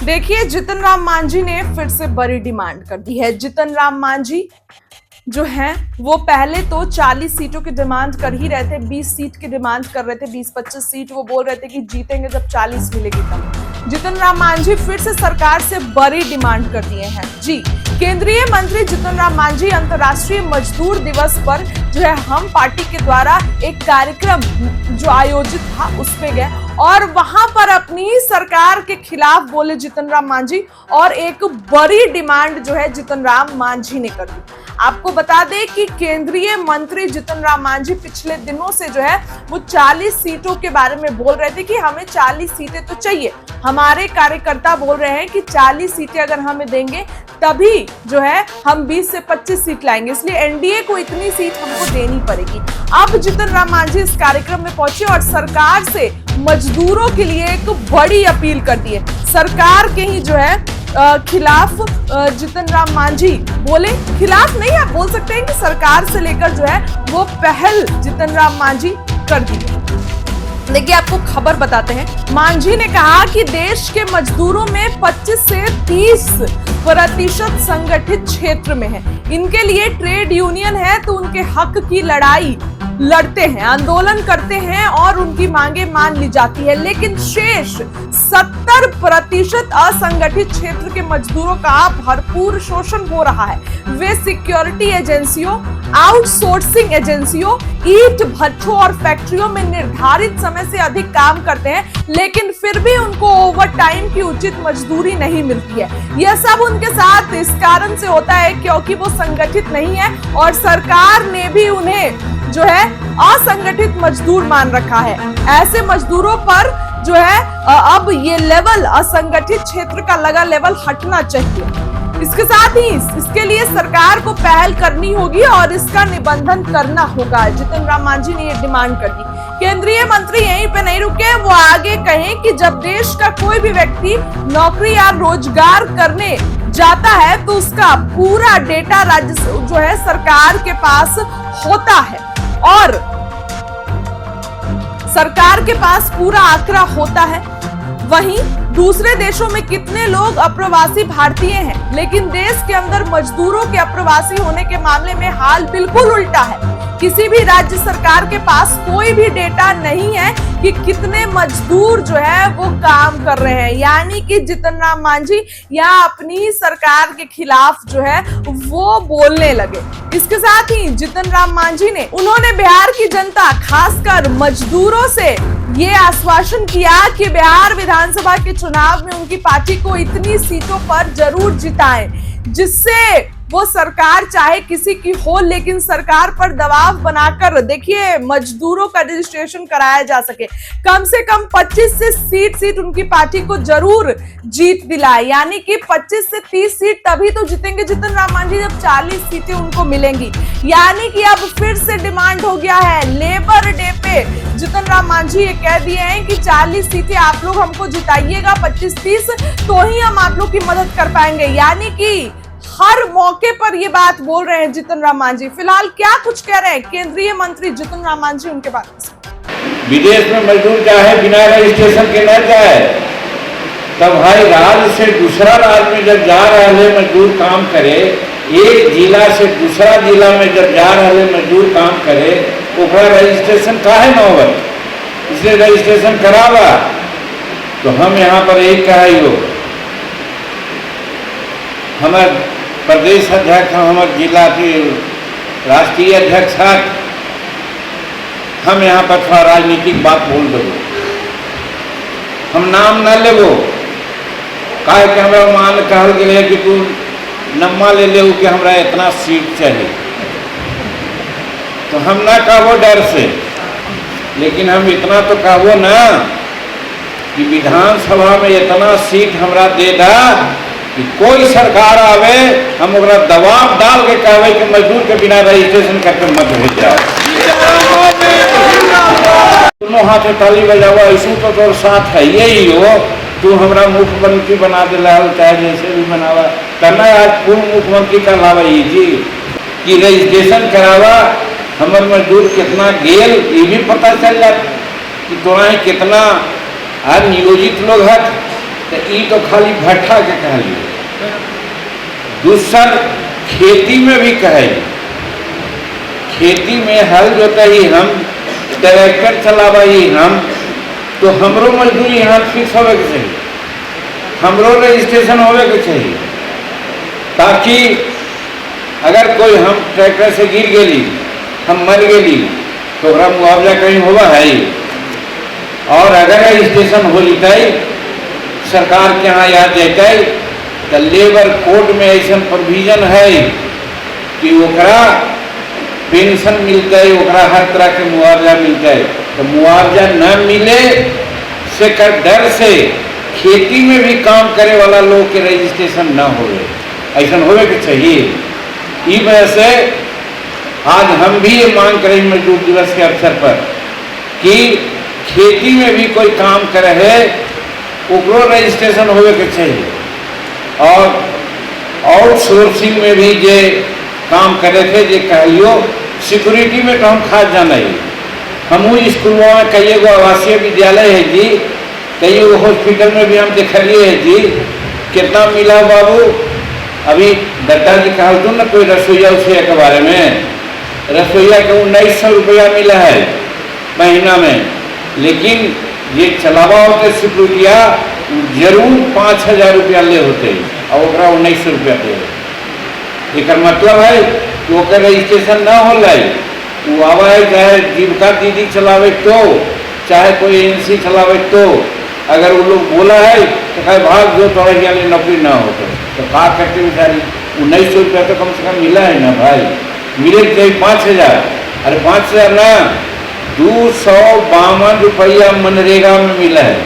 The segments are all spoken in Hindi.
देखिए, जीतन राम मांझी ने फिर से बड़ी डिमांड कर दी है। जीतन राम मांझी जो है वो पहले तो 40 सीटों की डिमांड कर ही रहे थे, 20 सीट की डिमांड कर रहे थे, 20-25 सीट वो बोल रहे थे कि जीतेंगे जब 40 मिलेगी तब। जीतन राम मांझी फिर से सरकार से बड़ी डिमांड कर दिए हैं। जी, केंद्रीय मंत्री जीतन राम मांझी अंतर्राष्ट्रीय मजदूर दिवस पर जो है हम पार्टी के द्वारा एक कार्यक्रम जो आयोजित था उस पे गए और वहां पर अपनी सरकार के खिलाफ बोले जीतन राम मांझी और एक बड़ी डिमांड जो है जीतन राम मांझी ने कर दी। आपको बता दें कि केंद्रीय मंत्री जीतन राम मांझी पिछले दिनों से जो है वो 40 सीटों के बारे में बोल रहे थे कि हमें 40 सीटें तो चाहिए। हमारे कार्यकर्ता बोल रहे हैं कि 40 सीटें अगर हमें देंगे तभी जो है हम 20 से 25 सीट लाएंगे, इसलिए एनडीए को इतनी सीट हमको देनी पड़ेगी। अब जीतन राम मांझी इस कार्यक्रम में पहुंचे और सरकार से मजदूरों के लिए एक बड़ी अपील कर दी है। सरकार के ही जो है खिलाफ जीतन राम मांझी बोले, खिलाफ नहीं आप बोल सकते हैं कि सरकार से लेकर जो है वो पहल जीतन राम मांझी कर दी। देखिए, आपको खबर बताते हैं। मांझी ने कहा कि देश के मजदूरों में 25 से 30% संगठित क्षेत्र में है। इनके लिए ट्रेड यूनियन है तो उनके हक की लड़ाई लड़ते हैं, आंदोलन करते हैं और उनकी मांगे मान ली जाती है, लेकिन शेष 70% असंगठित क्षेत्र के मजदूरों का भरपूर शोषण हो रहा है। वे सिक्योरिटी एजेंसियों, आउटसोर्सिंग एजेंसियों, ईंट भट्ठों और फैक्ट्रियों में निर्धारित समय से अधिक काम करते हैं, लेकिन फिर भी उनको ओवर टाइम की उचित मजदूरी नहीं मिलती है। यह सब उनके साथ इस कारण से होता है क्योंकि वो संगठित नहीं है और सरकार ने भी उन्हें जो है असंगठित मजदूर मान रखा है। ऐसे मजदूरों पर जो है अब ये लेवल, असंगठित क्षेत्र का लगा लेवल हटना चाहिए। इसके साथ ही इसके लिए सरकार को पहल करनी होगी और इसका निबंधन करना होगा। जीतन राम मांझी ने ये डिमांड कर दी। केंद्रीय मंत्री यहीं पे नहीं रुके, वो आगे कहें कि जब देश का कोई भी व्यक्ति नौकरी या रोजगार करने जाता है तो उसका पूरा डेटा राज्य जो है सरकार के पास होता है और सरकार के पास पूरा आंकड़ा होता है। वहीं दूसरे देशों में कितने लोग अप्रवासी भारतीय हैं, लेकिन देश के अंदर मजदूरों के अप्रवासी होने के मामले में हाल बिल्कुल उल्टा है। किसी भी राज्य सरकार के पास कोई भी डेटा नहीं है कि कितने मजदूर जो है वो काम कर रहे हैं, यानी कि जीतन राम मांझी या अपनी सरकार के खिलाफ जो है वो बोलने लगे। इसके साथ ही जीतन राम मांझी ने उन्होंने बिहार की जनता खासकर मजदूरों से ये आश्वासन किया कि बिहार विधानसभा के चुनाव में उनकी पार्टी को इतनी सीटों पर जरूर जिताएं जिससे वो सरकार चाहे किसी की हो, लेकिन सरकार पर दबाव बनाकर देखिए मजदूरों का रजिस्ट्रेशन कराया जा सके। कम से कम 25 से 30 सीट उनकी पार्टी को जरूर जीत दिलाए, यानी कि 25 से 30 सीट तभी तो जीतेंगे जीतन राम मांझी जब 40 सीटें उनको मिलेंगी। यानी कि अब फिर से डिमांड हो गया है। लेबर डे पे जीतन राम मांझी ये कह दिए हैं कि 40 सीटें आप लोग हमको जिताइएगा, 25-30 तो ही हम आप लोग की मदद कर पाएंगे। यानी कि हर मौके पर ये बात बोल रहे हैं जीतन राम मांझी। फिलहाल क्या कुछ कह रहे हैं केंद्रीय मंत्री जीतन राम मांझी, उनके बारे में। विदेश में मजदूर क्या है, बिना रजिस्ट्रेशन के न जाए, तब भाई राज्य से दूसरा राज्य में जब जा रहे मजदूर काम करे, एक जिला से दूसरा जिला में जब जा रहे मजदूर काम करे, ओकरा रजिस्ट्रेशन काहे न होगा, इसलिए रजिस्ट्रेशन करावा। तो हम यहाँ पर एक कहा हमारे प्रदेश अध्यक्ष, हमारे जिला के राष्ट्रीय अध्यक्ष, हम यहाँ पर थोड़ा राजनीतिक बात बोल देवो, हम नाम न लेवो, काहे कि हमरा मान कहल गए कि तू नम्मा ले ले कि हमरा इतना सीट चाहिए, तो हम ना कहबो डर से, लेकिन हम इतना तो कहबो ना कि विधानसभा में इतना सीट हमरा दे दा कि कोई सरकार आवे हम ओकरा दबाव डाल के कहवे कि मजदूर के बिना रजिस्ट्रेशन करके मत भेज जाओ। दोनों हाथ में ताली बजाओ, ऐसा तो तोर साथ है यही हो, तू हमरा मुख्यमंत्री बना दे चाहे जैसे भी बनावा, करना आज पूर्व मुख्यमंत्री का लावा जी कि रजिस्ट्रेशन करावा, हमारे मजदूर कितना गेल ये भी पता चल जाता कि तोरा कितना आज नियोजित लोग है, तो ई तो खाली भट्ठा के कहली। दूसर खेती में भी कहे, खेती में हल जोतई हम, ट्रैक्टर चलावई हम, तो हमरो मजदूरी यहाँ फिक्स होवे के चाहिए, हमरो रजिस्ट्रेशन होवे के चाहिए, ताकि अगर कोई हम ट्रैक्टर से गिर गेली, हम मर गेली, तो ओकरा मुआवजा कहीं होगा है। और अगर रजिस्ट्रेशन हो जतई सरकार के यहाँ याद जतई, तो लेबर कोड में ऐसा प्रोविजन है कि ओकरा पेंशन मिलते, ओकरा हर तरह के मुआवजा मिलते। तो मुआवजा न मिले से कर डर से खेती में भी काम करे वाला लोग के रजिस्ट्रेशन न होवे, ऐसा होवे के चाहिए। इस वजह से आज हम भी ये मांग करें मजदूर दिवस के अवसर पर कि खेती में भी कोई काम करे है ओकरो रजिस्ट्रेशन होवे के चाहिए। और आउटसोर्सिंग में भी जे काम करे थे, जे कहियो सिक्योरिटी में तो हम खास जाना ही, हमू स्कूलों में कई गो आवासीय विद्यालय है जी, कई गो हॉस्पिटल में भी हम देखलिए है जी, कितना मिला बाबू। अभी दद्दा जी कहा तो ना कोई रसोईया उसैया के बारे में, रसोईया के 1900 रुपया मिला है महीना में, लेकिन ये चलावा होते सिक्योरिटिया जरूर 5000 रुपया ले होते और ओकरा 1900 रुपया दे। एक मतलब है कि ओकर रजिस्ट्रेशन न हो लाई, वो आवा है चाहे जीविका दीदी चलावे तो, चाहे कोई एजेंसी चलावे तो, अगर वो लोग बोला है तो कहे भाग जो थोड़ा यानी नौकरी ना हो तो का करते बेचारी। 1900 रुपया तो कम से कम मिला है ना भाई, मिले चाहिए 5000। अरे 5000 ना, 252 रुपया मनरेगा में मिला है,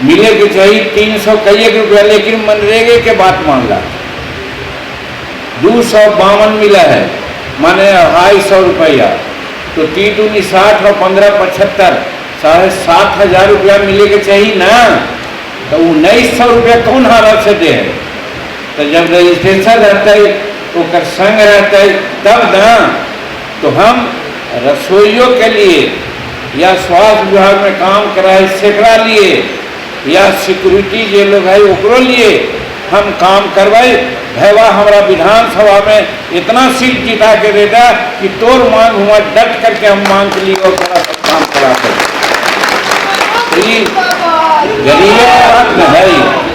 मिले के चाहिए 300 कई रुपया, लेकिन मनरेगा के बात मान ला 252 मिला है, माने 250 रुपया, तो 3 दूनी 60 और 15 75, 7,500 रुपया मिले के चाहिए ना। तो 1900 रुपया कौन हालत से दे? तो जब रजिस्ट्रेशन रहता है तो कर संग रहता है तब ना। तो हम रसोइयों के लिए या स्वास्थ्य विभाग में काम कराए सेकरा लिए या सिक्योरिटी जे लोग है ओकरो लिए हम काम करवाए। भैया हमारा विधानसभा में इतना सीट जिता के देता कि तोर मांग हुआ डट करके हम मांग के लिए और थोड़ा सा काम करा कर। गरीब का हक है।